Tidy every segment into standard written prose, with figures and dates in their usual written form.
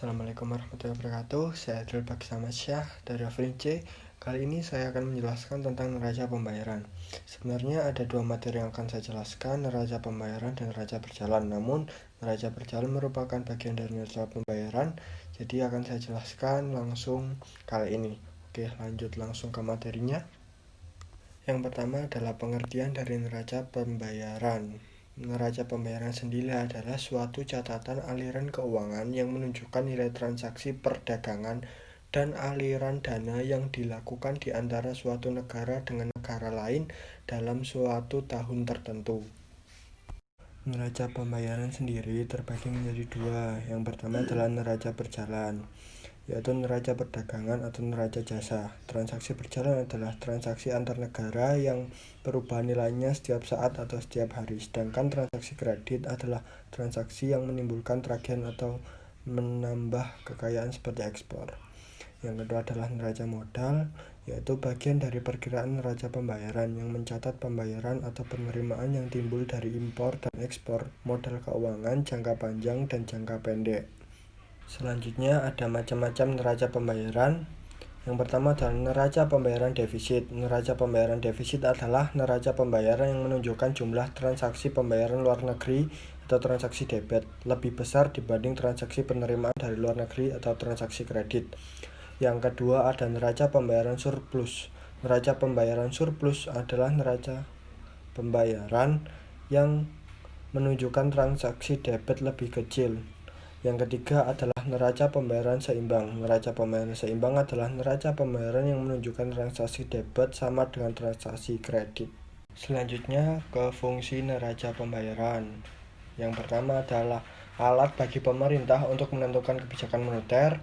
Assalamualaikum warahmatullahi wabarakatuh. Saya Adil Baksamad Syah dari Afilince. Kali ini saya akan menjelaskan tentang neraca pembayaran. Sebenarnya ada dua materi yang akan saya jelaskan, neraca pembayaran dan neraca berjalan. Namun, neraca berjalan merupakan bagian dari neraca pembayaran, jadi akan saya jelaskan langsung kali ini. Oke, lanjut langsung ke materinya. Yang pertama adalah pengertian dari neraca pembayaran. Neraca pembayaran sendiri adalah suatu catatan aliran keuangan yang menunjukkan nilai transaksi perdagangan dan aliran dana yang dilakukan di antara suatu negara dengan negara lain dalam suatu tahun tertentu. Neraca pembayaran sendiri terbagi menjadi dua. Yang pertama adalah neraca berjalan, yaitu neraca perdagangan atau neraca jasa. Transaksi berjalan adalah transaksi antar negara yang perubahan nilainya setiap saat atau setiap hari. Sedangkan transaksi kredit adalah transaksi yang menimbulkan tagihan atau menambah kekayaan seperti ekspor. Yang kedua adalah neraca modal, yaitu bagian dari perkiraan neraca pembayaran yang mencatat pembayaran atau penerimaan yang timbul dari impor dan ekspor modal keuangan jangka panjang dan jangka pendek. Selanjutnya ada macam-macam neraca pembayaran. Yang pertama adalah neraca pembayaran defisit. Neraca pembayaran defisit adalah neraca pembayaran yang menunjukkan jumlah transaksi pembayaran luar negeri atau transaksi debit lebih besar dibanding transaksi penerimaan dari luar negeri atau transaksi kredit. Yang kedua ada neraca pembayaran surplus. Neraca pembayaran surplus adalah neraca pembayaran yang menunjukkan transaksi debit lebih kecil. Yang ketiga adalah neraca pembayaran seimbang. Neraca pembayaran seimbang adalah neraca pembayaran yang menunjukkan transaksi debit sama dengan transaksi kredit. Selanjutnya ke fungsi neraca pembayaran. Yang pertama adalah alat bagi pemerintah untuk menentukan kebijakan moneter.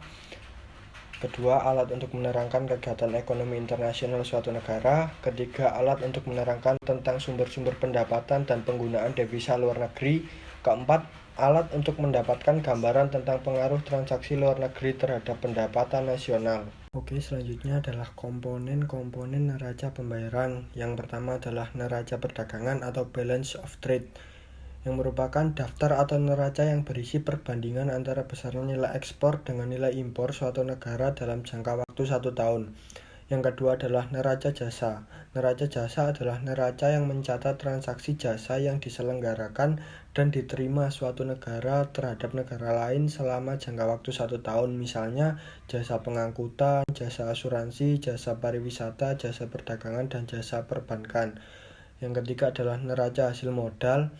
Kedua, alat untuk menerangkan kegiatan ekonomi internasional suatu negara. Ketiga, alat untuk menerangkan tentang sumber-sumber pendapatan dan penggunaan devisa luar negeri. Keempat, alat untuk mendapatkan gambaran tentang pengaruh transaksi luar negeri terhadap pendapatan nasional. Oke, selanjutnya adalah komponen-komponen neraca pembayaran. Yang pertama adalah neraca perdagangan atau balance of trade, yang merupakan daftar atau neraca yang berisi perbandingan antara besarnya nilai ekspor dengan nilai impor suatu negara dalam jangka waktu 1 tahun. Yang kedua adalah neraca jasa. Neraca jasa adalah neraca yang mencatat transaksi jasa yang diselenggarakan dan diterima suatu negara terhadap negara lain selama jangka waktu 1 tahun. Misalnya jasa pengangkutan, jasa asuransi, jasa pariwisata, jasa perdagangan, dan jasa perbankan. Yang ketiga adalah neraca hasil modal,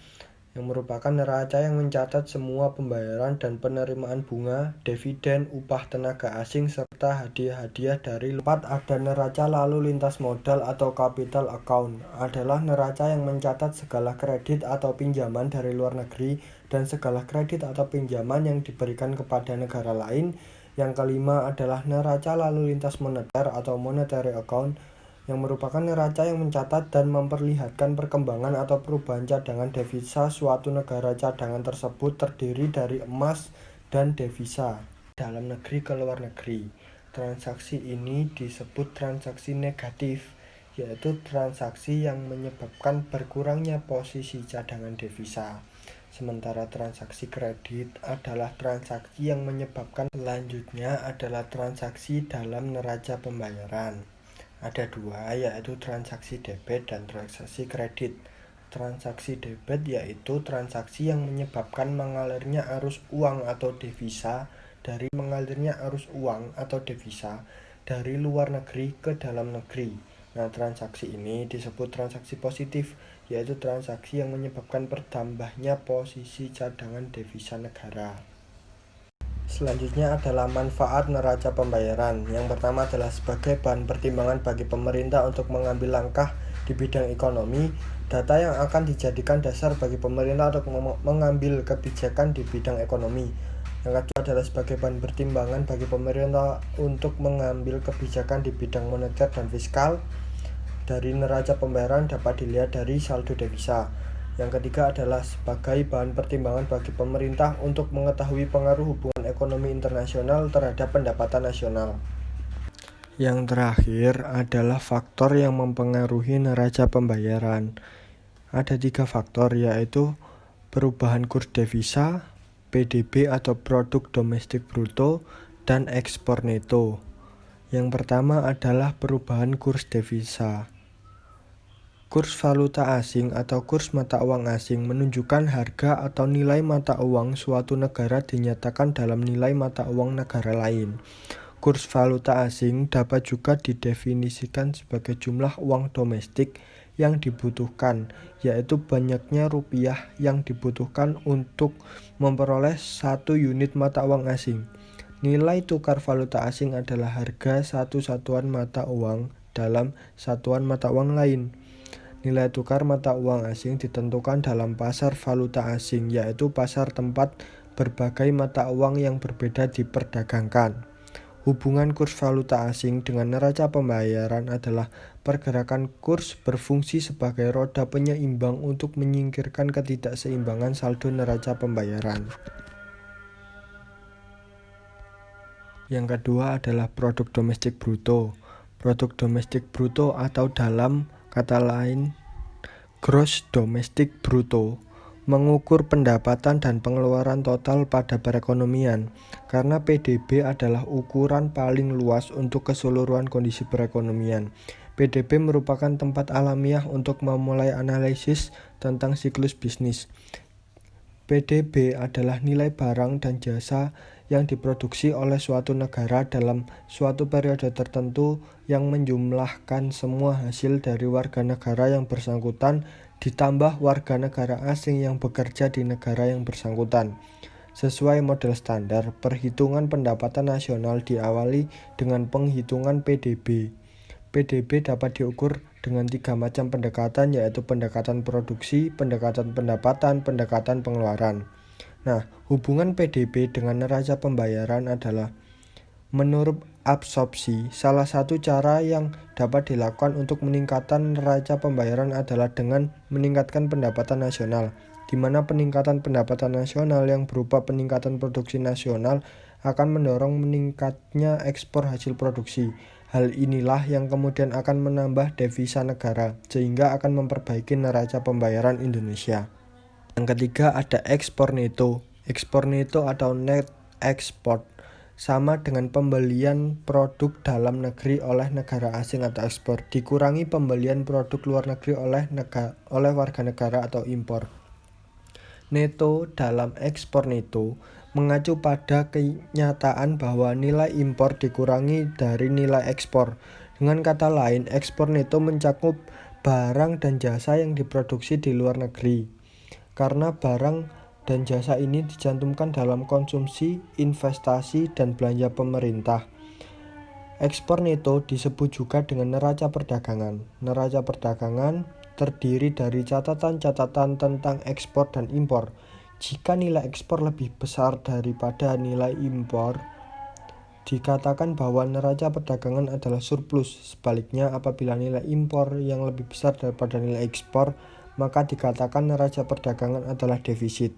yang merupakan neraca yang mencatat semua pembayaran dan penerimaan bunga, dividen, upah tenaga asing, serta hadiah-hadiah dari luar. Ada neraca lalu lintas modal atau capital account, adalah neraca yang mencatat segala kredit atau pinjaman dari luar negeri dan segala kredit atau pinjaman yang diberikan kepada negara lain. Yang kelima adalah neraca lalu lintas moneter atau monetary account, yang merupakan neraca yang mencatat dan memperlihatkan perkembangan atau perubahan cadangan devisa suatu negara. Cadangan tersebut terdiri dari emas dan devisa dalam negeri ke luar negeri. Transaksi ini disebut transaksi negatif, yaitu transaksi yang menyebabkan berkurangnya posisi cadangan devisa. Sementara transaksi kredit adalah transaksi yang menyebabkan. Selanjutnya adalah transaksi dalam neraca pembayaran. Ada dua, yaitu transaksi debit dan transaksi kredit. Transaksi debit yaitu transaksi yang menyebabkan mengalirnya arus uang atau devisa dari luar negeri ke dalam negeri. Nah, transaksi ini disebut transaksi positif, yaitu transaksi yang menyebabkan bertambahnya posisi cadangan devisa negara. Selanjutnya adalah manfaat neraca pembayaran. Yang pertama adalah sebagai bahan pertimbangan bagi pemerintah untuk mengambil langkah di bidang ekonomi. Data yang akan dijadikan dasar bagi pemerintah untuk mengambil kebijakan di bidang ekonomi. Yang kedua adalah sebagai bahan pertimbangan bagi pemerintah untuk mengambil kebijakan di bidang moneter dan fiskal. Dari neraca pembayaran dapat dilihat dari saldo devisa. Yang ketiga adalah sebagai bahan pertimbangan bagi pemerintah untuk mengetahui pengaruh hubungan ekonomi internasional terhadap pendapatan nasional. Yang terakhir adalah faktor yang mempengaruhi neraca pembayaran. Ada 3 faktor, yaitu perubahan kurs devisa, PDB atau Produk Domestik Bruto, dan ekspor neto. Yang pertama adalah perubahan kurs devisa. Kurs valuta asing atau kurs mata uang asing menunjukkan harga atau nilai mata uang suatu negara dinyatakan dalam nilai mata uang negara lain. Kurs valuta asing dapat juga didefinisikan sebagai jumlah uang domestik yang dibutuhkan, yaitu banyaknya rupiah yang dibutuhkan untuk memperoleh satu unit mata uang asing. Nilai tukar valuta asing adalah harga satu satuan mata uang dalam satuan mata uang lain. Nilai tukar mata uang asing ditentukan dalam pasar valuta asing, yaitu pasar tempat berbagai mata uang yang berbeda diperdagangkan. Hubungan kurs valuta asing dengan neraca pembayaran adalah pergerakan kurs berfungsi sebagai roda penyeimbang untuk menyingkirkan ketidakseimbangan saldo neraca pembayaran. Yang kedua adalah produk domestik bruto. Produk domestik bruto atau dalam kata lain gross domestic bruto mengukur pendapatan dan pengeluaran total pada perekonomian, karena PDB adalah ukuran paling luas untuk keseluruhan kondisi perekonomian. PDB merupakan tempat alamiah untuk memulai analisis tentang siklus bisnis. PDB adalah nilai barang dan jasa yang diproduksi oleh suatu negara dalam suatu periode tertentu yang menjumlahkan semua hasil dari warga negara yang bersangkutan ditambah warga negara asing yang bekerja di negara yang bersangkutan. Sesuai model standar, perhitungan pendapatan nasional diawali dengan penghitungan PDB. PDB dapat diukur dengan 3 macam pendekatan, yaitu pendekatan produksi, pendekatan pendapatan, pendekatan pengeluaran. Nah, hubungan PDB dengan neraca pembayaran adalah menurut absorpsi. Salah satu cara yang dapat dilakukan untuk meningkatkan neraca pembayaran adalah dengan meningkatkan pendapatan nasional, di mana peningkatan pendapatan nasional yang berupa peningkatan produksi nasional akan mendorong meningkatnya ekspor hasil produksi. Hal inilah yang kemudian akan menambah devisa negara, sehingga akan memperbaiki neraca pembayaran Indonesia. Yang ketiga ada ekspor neto. Ekspor neto atau net export sama dengan pembelian produk dalam negeri oleh negara asing atau ekspor, dikurangi pembelian produk luar negeri oleh warga negara atau impor. Neto dalam ekspor neto mengacu pada kenyataan bahwa nilai impor dikurangi dari nilai ekspor. Dengan kata lain, ekspor neto mencakup barang dan jasa yang diproduksi di luar negeri. Karena barang dan jasa ini dicantumkan dalam konsumsi, investasi, dan belanja pemerintah. Ekspor neto disebut juga dengan neraca perdagangan. Neraca perdagangan terdiri dari catatan-catatan tentang ekspor dan impor. Jika nilai ekspor lebih besar daripada nilai impor, dikatakan bahwa neraca perdagangan adalah surplus. Sebaliknya, apabila nilai impor yang lebih besar daripada nilai ekspor, maka dikatakan neraca perdagangan adalah defisit.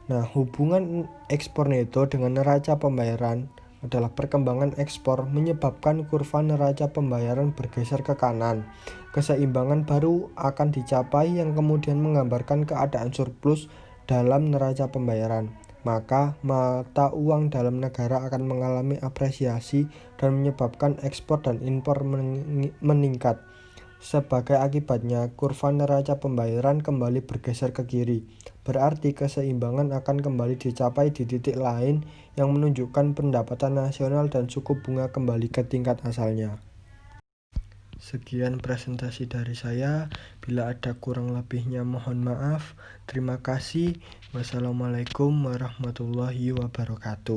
Nah, hubungan ekspor neto dengan neraca pembayaran adalah perkembangan ekspor menyebabkan kurva neraca pembayaran bergeser ke kanan. Keseimbangan baru akan dicapai yang kemudian menggambarkan keadaan surplus dalam neraca pembayaran. Maka mata uang dalam negara akan mengalami apresiasi dan menyebabkan ekspor dan impor meningkat. Sebagai akibatnya, kurva neraca pembayaran kembali bergeser ke kiri. Berarti keseimbangan akan kembali dicapai di titik lain yang menunjukkan pendapatan nasional dan suku bunga kembali ke tingkat asalnya. Sekian presentasi dari saya. Bila ada kurang lebihnya mohon maaf. Terima kasih. Wassalamualaikum warahmatullahi wabarakatuh.